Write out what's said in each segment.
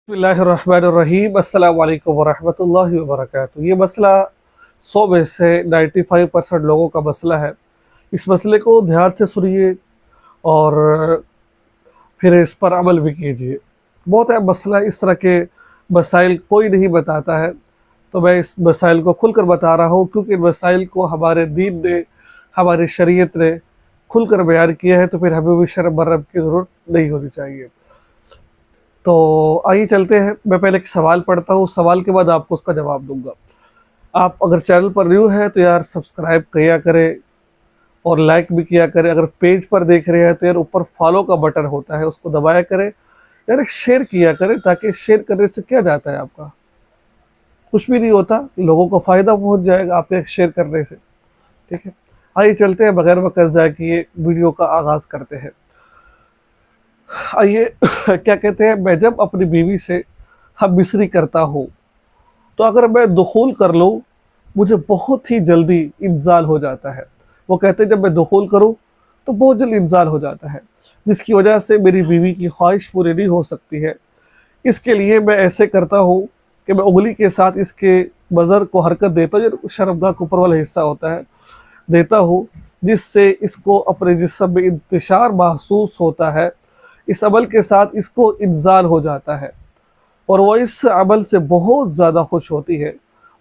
बिस्मिल्लाहिर्रहमानिर्रहीम अस्सलाम वालेकुम वरहमतुल्लाहि वबरकातुहू। ये मसला 100 में से 95% लोगों का मसला है। इस मसले को ध्यान से सुनिए और फिर इस पर अमल भी कीजिए। बहुत अहम मसला, इस तरह के मसाइल कोई नहीं बताता है, तो मैं इस मसाइल को खुल कर बता रहा हूँ, क्योंकि इन मसाइल को हमारे दीन ने, हमारी शरीयत ने खुल कर बयान किया है, तो फिर हमें भी शर्म बर्म की ज़रूरत नहीं होनी चाहिए। तो आइए चलते हैं। मैं पहले एक सवाल पढ़ता हूँ, सवाल के बाद आपको उसका जवाब दूंगा। आप अगर चैनल पर न्यू है तो यार सब्सक्राइब किया करें और लाइक भी किया करें। अगर पेज पर देख रहे हैं तो यार ऊपर फॉलो का बटन होता है, उसको दबाया करें। यार एक शेयर किया करें, ताकि शेयर करने से क्या जाता है, आपका कुछ भी नहीं होता, लोगों को फ़ायदा पहुँच जाएगा आपके शेयर करने से। ठीक है, आइए चलते हैं, बगैर वक्त ज़ाया किए वीडियो का आगाज़ करते हैं। आइए क्या कहते हैं, मैं जब अपनी बीवी से हम मिसरी करता हूँ, तो अगर मैं दुखूल कर लूँ, मुझे बहुत ही जल्दी इंजाल हो जाता है। वो कहते हैं जब मैं दुखूल करूँ तो बहुत जल्दी इंजाल हो जाता है, जिसकी वजह से मेरी बीवी की ख्वाहिश पूरी नहीं हो सकती है। इसके लिए मैं ऐसे करता हूँ कि मैं उंगली के साथ इसके बज़र को हरकत देता हूँ, जो शर्मगाह के ऊपर वाला हिस्सा होता है, देता हूँ, जिससे इसको अपने जिस्म में इंतशार महसूस होता है। इस अमल के साथ इसको इंजाल हो जाता है और वो इस अमल से बहुत ज़्यादा खुश होती है।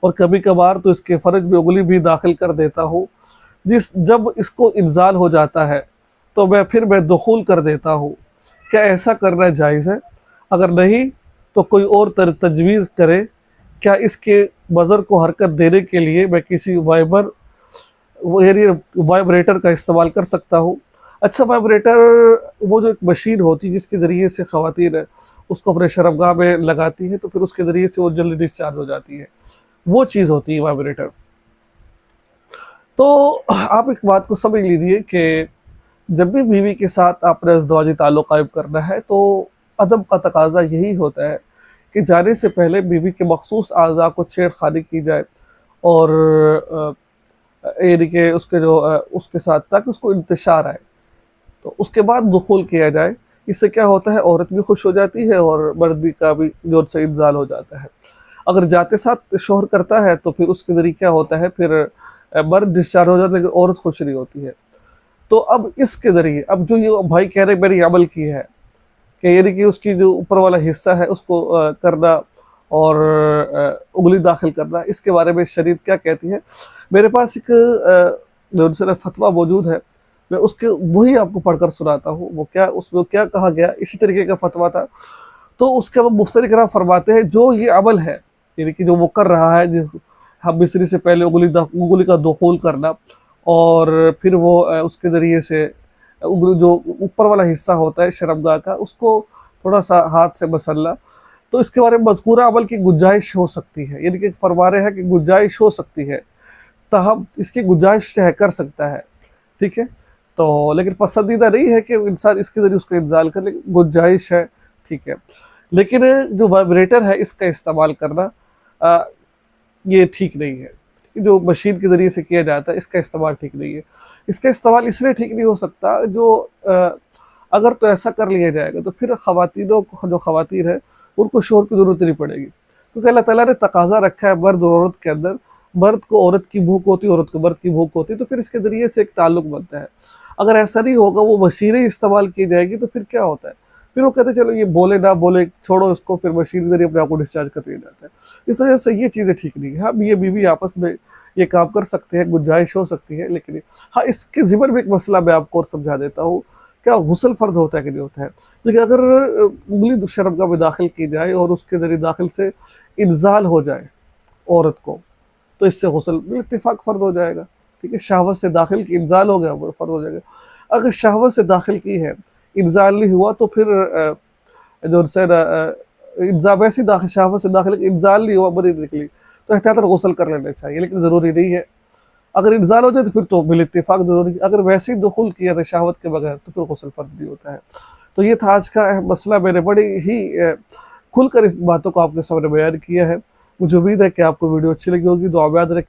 और कभी कभार तो इसके फ़र्ज में उंगली भी दाखिल कर देता हूँ। जब इसको इंजाल हो जाता है तो मैं दुखूल कर देता हूँ। क्या ऐसा करना जायज़ है? अगर नहीं तो कोई और तजवीज़ करे। क्या इसके बज़र को हरकत देने के लिए मैं किसी वाइब्रेटर का इस्तेमाल कर सकता हूँ? अच्छा, वाइब्रेटर वो जो एक मशीन होती है जिसके ज़रिए से ख़वातीन उसको अपने शर्मगाह में लगाती है, तो फिर उसके ज़रिए से वो जल्दी डिस्चार्ज हो जाती है, वो चीज़ होती है वाइब्रेटर। तो आप एक बात को समझ लीजिए कि जब भी बीवी के साथ आपने अज़दवाजी ताल्लुक़ कायम करना है, तो अदब का तकाज़ा यही होता है कि जाने से पहले बीवी के मख़सूस अज़ा को छेड़खानी की जाए, और यानी कि उसके साथ, ताकि उसको इंतशार आए, तो उसके बाद दुखूल किया जाए। इससे क्या होता है, औरत भी खुश हो जाती है और मर्द भी का भी जोर से इंजाल हो जाता है। अगर जाते साथ शौहर करता है तो फिर उसके ज़रिए क्या होता है, फिर मर्द डिस्चार्ज हो जाता है, लेकिन औरत खुश नहीं होती है। तो अब इसके ज़रिए, अब जो ये भाई कह रहे मेरी अमल की है कि यानी कि उसकी जो ऊपर वाला हिस्सा है उसको करना और उंगली दाखिल करना, इसके बारे में शरीयत क्या कहती है। मेरे पास एक फतवा मौजूद है, मैं उसके वही आपको पढ़कर सुनाता हूँ। उसमें क्या कहा गया, इसी तरीके का फतवा था। तो उसके बाद मुफ्ती कराम फरमाते हैं, जो ये अमल है, यानी कि जो वो कर रहा है, हम मिसरी से पहले उंगली का दुखूल करना, और फिर वो उसके ज़रिए से उंगली जो ऊपर वाला हिस्सा होता है शर्मगाह का, उसको थोड़ा सा हाथ से मसलना, तो इसके बारे में मज़कूरा अमल की गुंजाइश हो सकती है। यानी कि फरमा रहे हैं कि गुंजाइश हो सकती है, ताहम इसकी गुंजाइश से कर सकता है। ठीक है, तो लेकिन पसंदीदा नहीं है कि इंसान इसके ज़रिए उसका इंजाल करे, लेकिन गुंजाइश है। ठीक है, लेकिन जो वाइब्रेटर है इसका इस्तेमाल करना ये ठीक नहीं है। जो मशीन के ज़रिए से किया जाता है, इसका इस्तेमाल ठीक नहीं है। इसका इस्तेमाल इसलिए ठीक नहीं हो सकता, अगर तो ऐसा कर लिया जाएगा तो फिर ख़वातीनों को, जो ख़वातीन है, उनको शौहर की ज़रूरत नहीं पड़ेगी, क्योंकि अल्लाह ताला ने तकाज़ा रखा है मर्द और औरत के अंदर। मर्द को औरत की भूख होती है, औरत को मर्द की भूख होती है, तो फिर इसके ज़रिए से एक ताल्लुक़ बनता है। अगर ऐसा नहीं होगा, वो मशीनें इस्तेमाल की जाएगी, तो फिर क्या होता है, फिर वो कहते हैं चलो ये बोले ना बोले, छोड़ो इसको, फिर मशीन के ज़रिए अपने आप को डिस्चार्ज कर दिया जाता है। इस वजह से ये चीज़ें ठीक नहीं है। हम ये बीवी आपस में ये काम कर सकते हैं, गुंजाइश हो सकती है, लेकिन हाँ, इसके ज़िम्मे में एक मसला मैं आपको और समझा देता हूँ। क्या गुस्ल फ़र्ज होता है कि नहीं होता है? लेकिन अगर उंगली शर्मगाह में दाखिल की जाए और उसके ज़रिए दाखिल से इंजाल हो जाए औरत को, तो इससे गुस्ल बिल्इत्तिफ़ाक़ फ़र्ज हो जाएगा। ठीक है, शहवत से दाखिल की, इंजाल हो गया, वो फ़र्ज हो जाएगा। अगर शहवत से दाखिल की है, इंजाल नहीं हुआ, तो फिर जो वैसे दाखिल, शहवत से दाखिल इंजाल नहीं हुआ, मनी निकली, तो एहतियातन गुस्ल कर लेना चाहिए, लेकिन ज़रूरी नहीं है। अगर इंजाल हो जाए तो फिर तो बिल्इत्तिफ़ाक़ ज़रूरी है। अगर वैसे ही दुखूल किया था शहवत के बगैर, तो फिर गुस्ल फ़र्ज नहीं होता है। तो ये था आज का अहम मसला। मैंने बड़ी ही खुलकर इस बातों को आपके सामने बयान किया है। मुझे उम्मीद है कि आपको वीडियो अच्छी लगी होगी। दुआ में याद रखें।